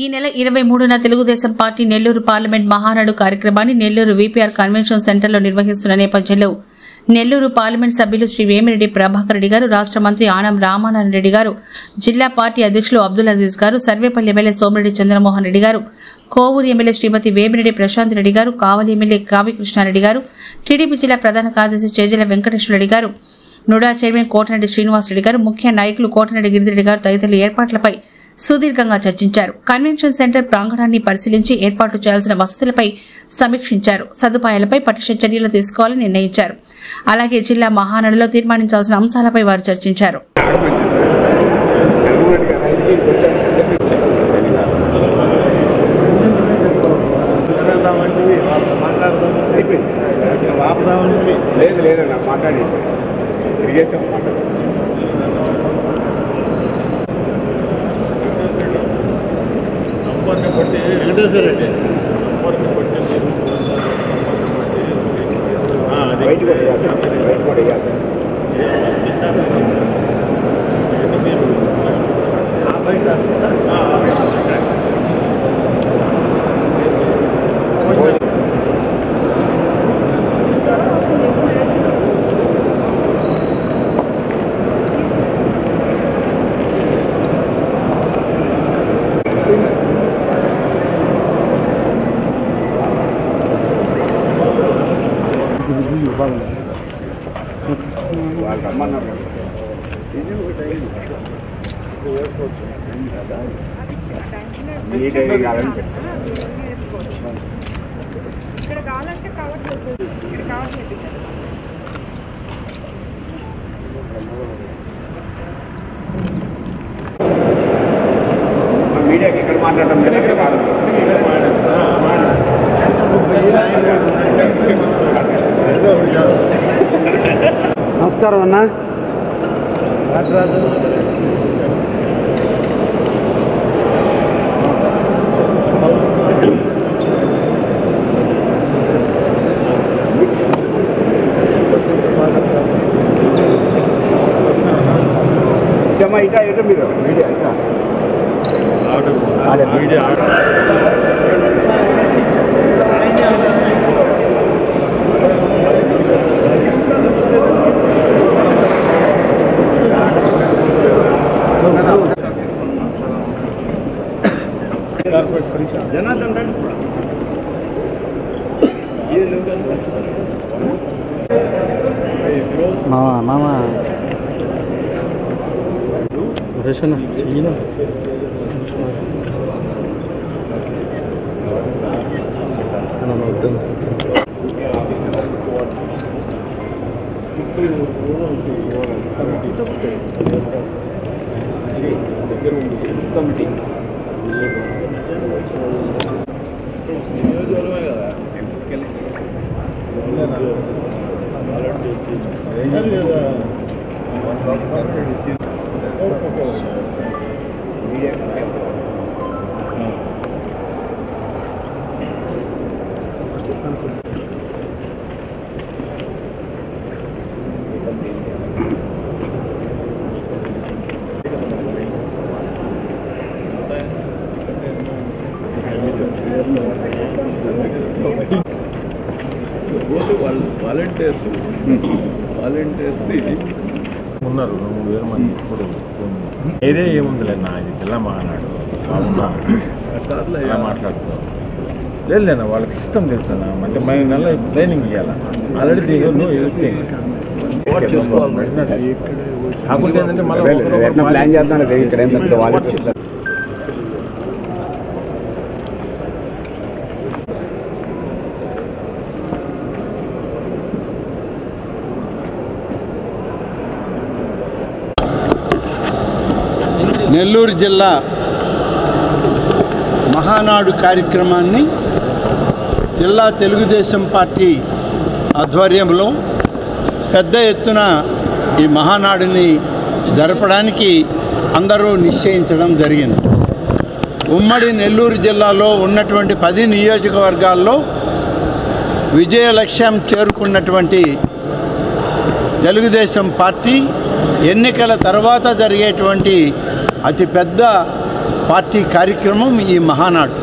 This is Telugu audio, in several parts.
ఈ నెల 23న తెలుగుదేశం పార్టీ నెల్లూరు పార్లమెంట్ మహానాడు కార్యక్రమాన్ని నెల్లూరు వీపీఆర్ కన్వెన్షన్ సెంటర్లో నిర్వహిస్తున్న నేపథ్యంలో నెల్లూరు పార్లమెంట్ సభ్యులు శ్రీ వేమిరెడ్డి ప్రభాకర్ రెడ్డి గారు, రాష్ట్ర మంత్రి ఆనం రామానారాయణ రెడ్డి గారు, జిల్లా పార్టీ అధ్యక్షులు అబ్దుల్ అజీజ్ గారు, సర్వేపల్లి ఎమ్మెల్యే సోమిరెడ్డి చంద్రమోహన్ రెడ్డి గారు, కోవూరు ఎమ్మెల్యే శ్రీమతి వేమిరెడ్డి ప్రశాంత్ రెడ్డి గారు, కావలి ఎమ్మెల్యే కావి కృష్ణారెడ్డి గారు, టీడీపీ జిల్లా ప్రధాన కార్యదర్శి చేజల వెంకటేశ్వర రెడ్డి గారు, నుడా చైర్మన్ కోటరెడ్డి శ్రీనివాసరెడ్డి గారు, ముఖ్య నాయకులు కోటరెడ్డి గిరిరెడ్డి గారు తదితరుల ఏర్పాట్లపై సుదీర్ఘంగా చర్చించారు. కన్వెన్షన్ సెంటర్ ప్రాంగణాన్ని పరిశీలించి ఏర్పాట్లు చేయాల్సిన వసతులపై సమీక్షించారు. సదుపాయాలపై పటిష్ట చర్యలు తీసుకోవాలని నిర్ణయించారు. అలాగే జిల్లా మహానాడులో తీర్మానించాల్సిన అంశాలపై వారు చర్చించారు. మీడియాకి ఇక్కడ మాట్లాడడం నమస్కారం అన్న. ఇటా ఇటా మీరు మీడియా ఇటా మీడియా జనార్దన్ మామా రేషన్ చెయ్యినా కమిటీ వాలంటీర్స్ ఉన్నారు 2,000 మంది. ఇప్పుడు ఏదే ఏముందిలేనా, ఇది జిల్లా మహానాడు బాగున్నా మాట్లాడుతున్నాం. లేదన్నా వాళ్ళకి సిస్టమ్ తెలుసా, అంటే 3 నెలలు ట్రైనింగ్ ఇవ్వాలి. ఆల్రెడీ కాకపోతే ఏంటంటే మళ్ళీ ప్లాన్ చేస్తాను. నెల్లూరు జిల్లా మహానాడు కార్యక్రమాన్ని జిల్లా తెలుగుదేశం పార్టీ ఆధ్వర్యంలో పెద్ద ఎత్తున ఈ మహానాడుని జరపడానికి అందరూ నిశ్చయించడం జరిగింది. ఉమ్మడి నెల్లూరు జిల్లాలో ఉన్నటువంటి 10 నియోజకవర్గాల్లో విజయ లక్ష్యం చేరుకున్నటువంటి తెలుగుదేశం పార్టీ ఎన్నికల తర్వాత జరిగేటువంటి అతిపెద్ద పార్టీ కార్యక్రమం ఈ మహానాడు.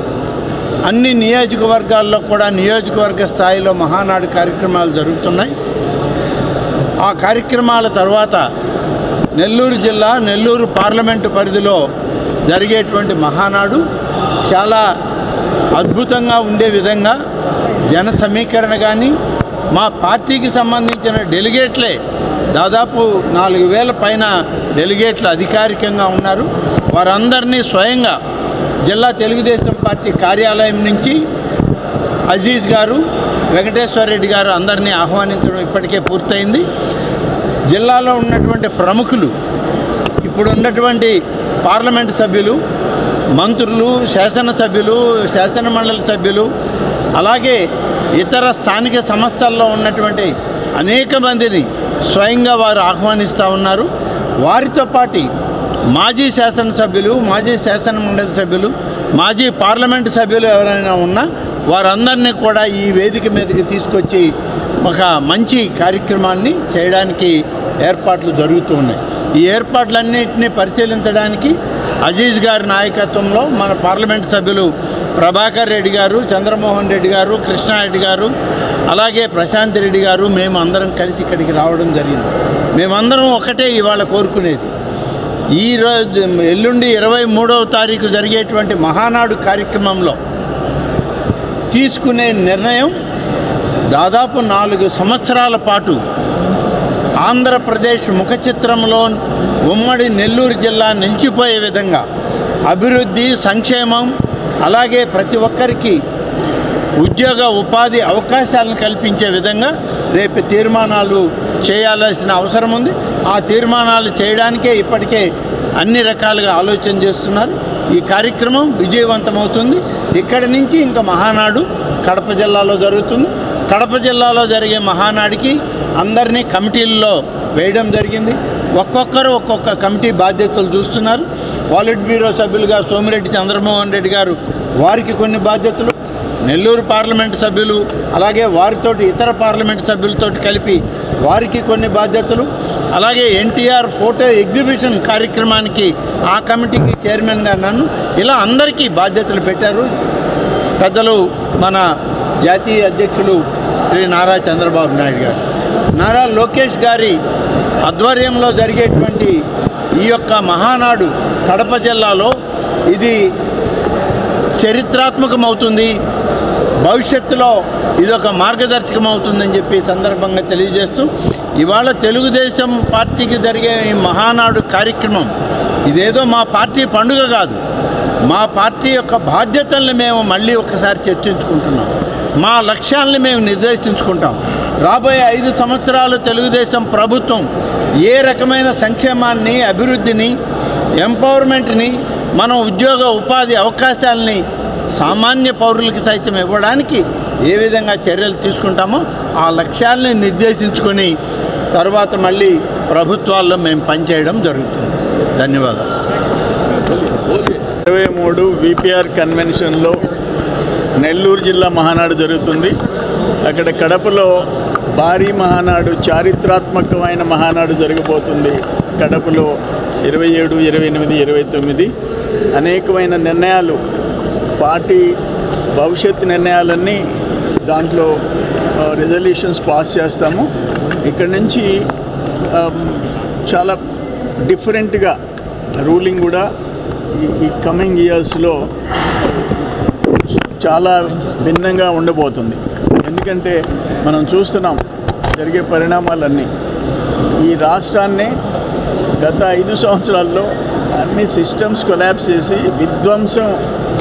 అన్ని నియోజకవర్గాల్లో కూడా నియోజకవర్గ స్థాయిలో మహానాడు కార్యక్రమాలు జరుగుతున్నాయి. ఆ కార్యక్రమాల తర్వాత నెల్లూరు జిల్లా నెల్లూరు పార్లమెంటు పరిధిలో జరిగేటువంటి మహానాడు చాలా అద్భుతంగా ఉండే విధంగా జన సమీకరణ కానీ మా పార్టీకి సంబంధించిన డెలిగేట్లే దాదాపు 4,000 పైన డెలిగేట్లు అధికారికంగా ఉన్నారు. వారందరినీ స్వయంగా జిల్లా తెలుగుదేశం పార్టీ కార్యాలయం నుంచి అజీజ్ గారు, వెంకటేశ్వర రెడ్డి గారు అందరినీ ఆహ్వానించడం ఇప్పటికే పూర్తయింది. జిల్లాలో ఉన్నటువంటి ప్రముఖులు, ఇప్పుడు ఉన్నటువంటి పార్లమెంటు సభ్యులు, మంత్రులు, శాసనసభ్యులు, శాసనమండలి సభ్యులు, అలాగే ఇతర స్థానిక సంస్థల్లో ఉన్నటువంటి అనేక మందిని స్వయంగా వారు ఆహ్వానిస్తూ ఉన్నారు. వారితో పాటు మాజీ శాసనసభ్యులు, మాజీ శాసనమండలి సభ్యులు, మాజీ పార్లమెంటు సభ్యులు ఎవరైనా ఉన్నా వారందరినీ కూడా ఈ వేదిక మీదకి తీసుకొచ్చి ఒక మంచి కార్యక్రమాన్ని చేయడానికి ఏర్పాట్లు జరుగుతూ ఉన్నాయి. ఈ ఏర్పాట్లన్నింటినీ పరిశీలించడానికి అజీజ్ గారి నాయకత్వంలో మన పార్లమెంటు సభ్యులు ప్రభాకర్ రెడ్డి గారు, చంద్రమోహన్ రెడ్డి గారు, కృష్ణారెడ్డి గారు, అలాగే ప్రశాంత్ రెడ్డి గారు మేము అందరం కలిసి ఇక్కడికి రావడం జరిగింది. మేమందరం ఒకటే ఇవాళ కోరుకునేది, ఈరోజు ఎల్లుండి 23వ తారీఖు జరిగేటువంటి మహానాడు కార్యక్రమంలో తీసుకునే నిర్ణయం దాదాపు 4 సంవత్సరాల పాటు ఆంధ్రప్రదేశ్ ముఖ చిత్రంలో ఉమ్మడి నెల్లూరు జిల్లా నిలిచిపోయే విధంగా అభివృద్ధి, సంక్షేమం, అలాగే ప్రతి ఒక్కరికి ఉద్యోగ ఉపాధి అవకాశాలను కల్పించే విధంగా రేపు తీర్మానాలు చేయాల్సిన అవసరం ఉంది. ఆ తీర్మానాలు చేయడానికే ఇప్పటికే అన్ని రకాలుగా ఆలోచన చేస్తున్నారు. ఈ కార్యక్రమం విజయవంతమవుతుంది. ఇక్కడి నుంచి ఇంకా మహానాడు కడప జిల్లాలో జరుగుతుంది. కడప జిల్లాలో జరిగే మహానాడికి అందరినీ కమిటీల్లో వేయడం జరిగింది. ఒక్కొక్కరు ఒక్కొక్క కమిటీ బాధ్యతలు చూస్తున్నారు. పాలిట్ బ్యూరో సభ్యులుగా సోమిరెడ్డి చంద్రమోహన్ రెడ్డి గారు, వారికి కొన్ని బాధ్యతలు, నెల్లూరు పార్లమెంటు సభ్యులు అలాగే వారితోటి ఇతర పార్లమెంటు సభ్యులతో కలిపి వారికి కొన్ని బాధ్యతలు, అలాగే ఎన్టీఆర్ ఫోటో ఎగ్జిబిషన్ కార్యక్రమానికి ఆ కమిటీకి చైర్మన్గా నన్ను, ఇలా అందరికీ బాధ్యతలు పెట్టారు పెద్దలు. మన జాతీయ అధ్యక్షులు శ్రీ నారా చంద్రబాబు నాయుడు గారు, నారా లోకేష్ గారి ఆధ్వర్యంలో జరిగేటువంటి ఈ యొక్క మహానాడు కడప జిల్లాలో ఇది చరిత్రాత్మకమవుతుంది, భవిష్యత్తులో ఇదొక మార్గదర్శకం అవుతుందని చెప్పి సందర్భంగా తెలియజేస్తూ, ఇవాళ తెలుగుదేశం పార్టీకి జరిగే ఈ మహానాడు కార్యక్రమం ఇదేదో మా పార్టీ పండుగ కాదు, మా పార్టీ యొక్క బాధ్యతల్ని మేము మళ్ళీ ఒకసారి చర్చించుకుంటున్నాం. మా లక్ష్యాలను మేము నిర్దేశించుకుంటాం. రాబోయే 5 సంవత్సరాలు తెలుగుదేశం ప్రభుత్వం ఏ రకమైన సంక్షేమాన్ని, అభివృద్ధిని, ఎంపవర్మెంట్ని, మనం ఉద్యోగ ఉపాధి అవకాశాలని సామాన్య పౌరులకి సైతం ఇవ్వడానికి ఏ విధంగా చర్యలు తీసుకుంటామో ఆ లక్ష్యాలని నిర్దేశించుకొని తర్వాత మళ్ళీ ప్రభుత్వాల్లో మేము పనిచేయడం జరుగుతుంది. ధన్యవాదాలు. 23 విపిఆర్ కన్వెన్షన్లో నెల్లూరు జిల్లా మహానాడు జరుగుతుంది. అక్కడ కడపలో భారీ మహానాడు, చారిత్రాత్మకమైన మహానాడు జరగబోతుంది. కడపలో 27, 28, 29 అనేకమైన నిర్ణయాలు, పార్టీ భవిష్యత్ నిర్ణయాలన్నీ దాంట్లో రెజల్యూషన్స్ పాస్ చేస్తాము. ఇక్కడ నుంచి చాలా డిఫరెంట్గా రూలింగ్ కూడా ఈ కమింగ్ ఇయర్స్లో చాలా భిన్నంగా ఉండబోతుంది. ఎందుకంటే మనం చూస్తున్నాం జరిగే పరిణామాలన్నీ. ఈ రాష్ట్రాన్ని గత 5 సంవత్సరాల్లో అన్ని సిస్టమ్స్ కొలాప్స్ చేసి విధ్వంసం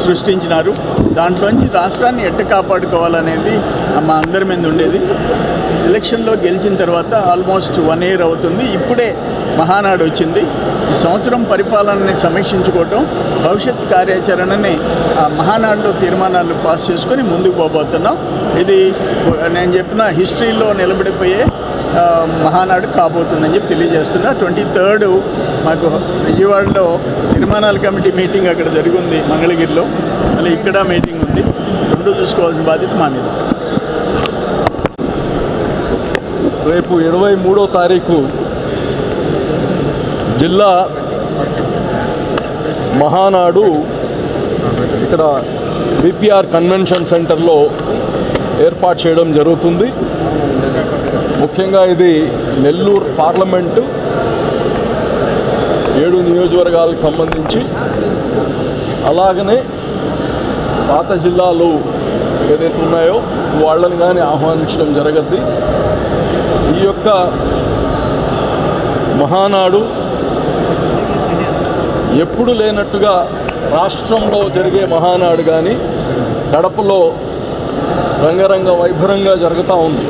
సృష్టించినారు. దాంట్లోంచి రాష్ట్రాన్ని ఎట్ట కాపాడుకోవాలనేది మా అందరి మీద ఉండేది. ఎలక్షన్లో గెలిచిన తర్వాత ఆల్మోస్ట్ 1 year అవుతుంది. ఇప్పుడే మహానాడు వచ్చింది. ఈ సంవత్సరం పరిపాలనని సమీక్షించుకోవటం, భవిష్యత్ కార్యాచరణని ఆ మహానాడులో తీర్మానాలు పాస్ చేసుకొని ముందుకు పోబోతున్నాం. ఇది నేను చెప్పిన హిస్టరీలో నిలబడిపోయే మహానాడు కాబోతుందని చెప్పి తెలియజేస్తున్నా. 23rd మాకు విజయవాడలో తీర్మానాల కమిటీ మీటింగ్ అక్కడ జరిగింది, మంగళగిరిలో. మళ్ళీ ఇక్కడ మీటింగ్ ఉంది. 2 చూసుకోవాల్సిన బాధ్యత మా మీద. రేపు 23వ తారీఖు జిల్లా మహానాడు ఇక్కడ విపిఆర్ కన్వెన్షన్ సెంటర్లో ఏర్పాటు చేయడం జరుగుతుంది. ముఖ్యంగా ఇది నెల్లూరు పార్లమెంటు 7 నియోజకవర్గాలకు సంబంధించి, అలాగనే పాత జిల్లాలు ఏదైతే ఉన్నాయో వాళ్ళని కానీ ఆహ్వానించడం జరగద్ది. ఈ యొక్క మహానాడు ఎప్పుడు లేనట్టుగా రాష్ట్రంలో జరిగే మహానాడు కానీ కడపలో రంగరంగ వైభవంగా జరుగుతూ ఉంది.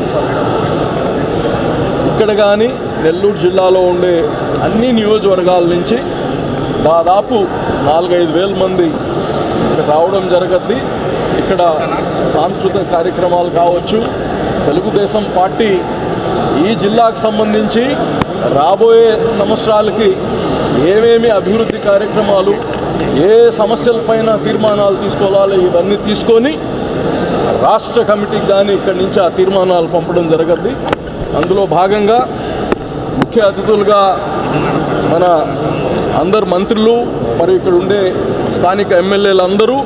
ఇక్కడ కానీ నెల్లూరు జిల్లాలో ఉండే అన్ని నియోజకవర్గాల నుంచి దాదాపు 4-5 వేల మంది ఇక్కడ రావడం జరగద్ది. ఇక్కడ సాంస్కృతిక కార్యక్రమాలు కావచ్చు, తెలుగుదేశం పార్టీ ఈ జిల్లాకు సంబంధించి రాబోయే సంవత్సరాలకి ఏమేమి అభివృద్ధి కార్యక్రమాలు, ఏ సమస్యలపైన తీర్మానాలు తీసుకోవాలి, ఇవన్నీ తీసుకొని రాష్ట్ర కమిటీకి కానీ ఇక్కడి నుంచి ఆ తీర్మానాలు పంపడం జరగద్ది. అందులో భాగంగా ముఖ్య అతిథులుగా మన అందరు మంత్రులు, మరి ఇక్కడ ఉండే స్థానిక ఎమ్మెల్యేలు అందరూ